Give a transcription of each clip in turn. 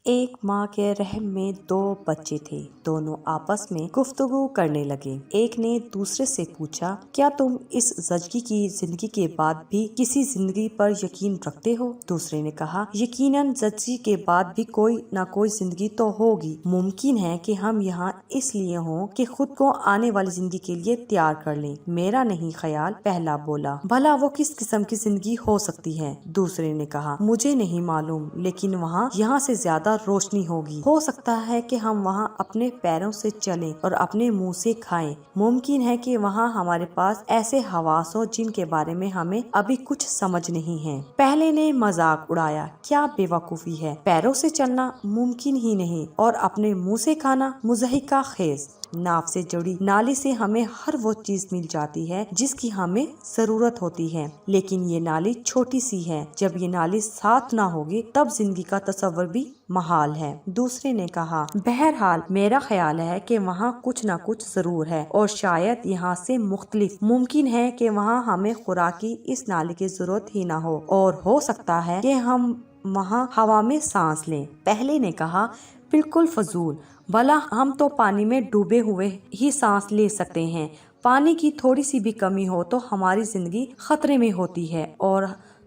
ایک ماں کے رحم میں دو بچے تھے۔ دونوں آپس میں گفتگو کرنے لگے۔ ایک نے دوسرے سے پوچھا، کیا تم اس زچگی کی زندگی کے بعد بھی کسی زندگی پر یقین رکھتے ہو؟ دوسرے نے کہا، یقیناً زچگی کے بعد بھی کوئی نہ کوئی زندگی تو ہوگی۔ ممکن ہے کہ ہم یہاں اس لیے ہوں کہ خود کو آنے والی زندگی کے لیے تیار کر لیں۔ میرا نہیں خیال، پہلا بولا۔ بھلا وہ کس قسم کی زندگی ہو سکتی ہے؟ دوسرے نے کہا، مجھے نہیں معلوم، لیکن وہاں یہاں سے زیادہ روشنی ہوگی۔ ہو سکتا ہے کہ ہم وہاں اپنے پیروں سے چلیں اور اپنے منہ سے کھائیں۔ ممکن ہے کہ وہاں ہمارے پاس ایسے حواس ہو جن کے بارے میں ہمیں ابھی کچھ سمجھ نہیں ہے۔ پہلے نے مذاق اڑایا، کیا بے وقوفی ہے، پیروں سے چلنا ممکن ہی نہیں اور اپنے منہ سے کھانا مضحکہ خیز۔ ناف سے جڑی نالی سے ہمیں ہر وہ چیز مل جاتی ہے جس کی ہمیں ضرورت ہوتی ہے، لیکن یہ نالی چھوٹی سی ہے۔ جب یہ نالی صاف نہ ہوگی تب زندگی کا تصور بھی محال ہے۔ دوسرے نے کہا، بہرحال میرا خیال ہے کہ وہاں کچھ نہ کچھ ضرور ہے اور شاید یہاں سے مختلف۔ ممکن ہے کہ وہاں ہمیں خوراک کی اس نالی کی ضرورت ہی نہ ہو اور ہو سکتا ہے کہ ہم وہاں ہوا میں سانس لیں۔ پہلے نے کہا، بالکل فضول، بھلا ہم تو پانی میں ڈوبے ہوئے ہی سانس لے سکتے ہیں۔ پانی کی تھوڑی سی بھی کمی ہو تو ہماری زندگی خطرے میں ہوتی ہے اور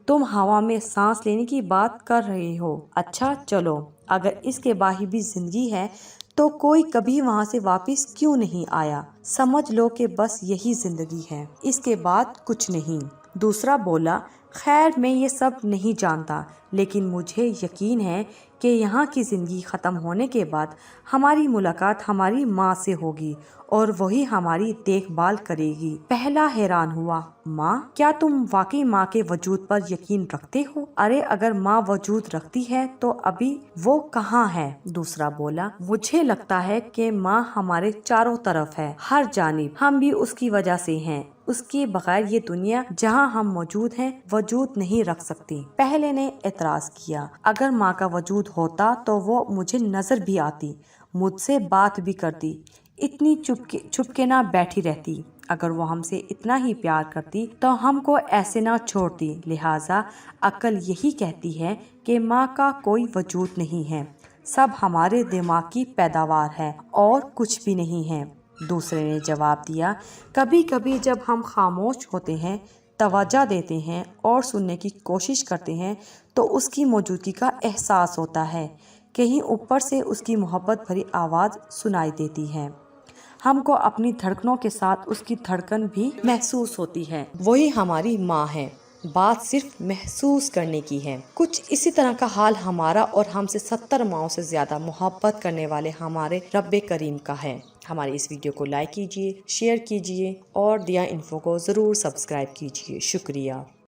تم ہوا میں سانس لینے کی بات کر رہے ہو۔ اچھا چلو، اگر اس کے باہر بھی زندگی ہے تو کوئی کبھی وہاں سے واپس کیوں نہیں آیا؟ سمجھ لو کہ بس یہی زندگی ہے، اس کے بعد کچھ نہیں۔ دوسرا بولا، خیر میں یہ سب نہیں جانتا، لیکن مجھے یقین ہے کہ یہاں کی زندگی ختم ہونے کے بعد ہماری ملاقات ہماری ماں سے ہوگی اور وہی ہماری دیکھ بھال کرے گی۔ پہلا حیران ہوا، ماں؟ کیا تم واقعی ماں کے وجود پر یقین رکھتے ہو؟ ارے اگر ماں وجود رکھتی ہے تو ابھی وہ کہاں ہے؟ دوسرا بولا، مجھے لگتا ہے کہ ماں ہمارے چاروں طرف ہے، ہر جانب۔ ہم بھی اس کی وجہ سے ہیں، اس کے بغیر یہ دنیا جہاں ہم موجود ہیں وجود نہیں رکھ سکتی۔ پہلے نے اعتراض کیا، اگر ماں کا وجود ہوتا تو وہ مجھے نظر بھی آتی، مجھ سے بات بھی کرتی، اتنی چھپ کے نہ بیٹھی رہتی۔ اگر وہ ہم سے اتنا ہی پیار کرتی تو ہم کو ایسے نہ چھوڑتی۔ لہٰذا عقل یہی کہتی ہے کہ ماں کا کوئی وجود نہیں ہے، سب ہمارے دماغ کی پیداوار ہے اور کچھ بھی نہیں ہے۔ دوسرے نے جواب دیا، کبھی کبھی جب ہم خاموش ہوتے ہیں، توجہ دیتے ہیں اور سننے کی کوشش کرتے ہیں تو اس کی موجودگی کا احساس ہوتا ہے، کہیں اوپر سے اس کی محبت بھری آواز سنائی دیتی ہے۔ ہم کو اپنی دھڑکنوں کے ساتھ اس کی دھڑکن بھی محسوس ہوتی ہے، وہی ہماری ماں ہے، بات صرف محسوس کرنے کی ہے۔ کچھ اسی طرح کا حال ہمارا اور ہم سے 70 ماؤں سے زیادہ محبت کرنے والے ہمارے رب کریم کا ہے۔ ہماری اس ویڈیو کو لائک کیجیے، شیئر کیجیے اور دیا انفو کو ضرور سبسکرائب کیجیے۔ شکریہ۔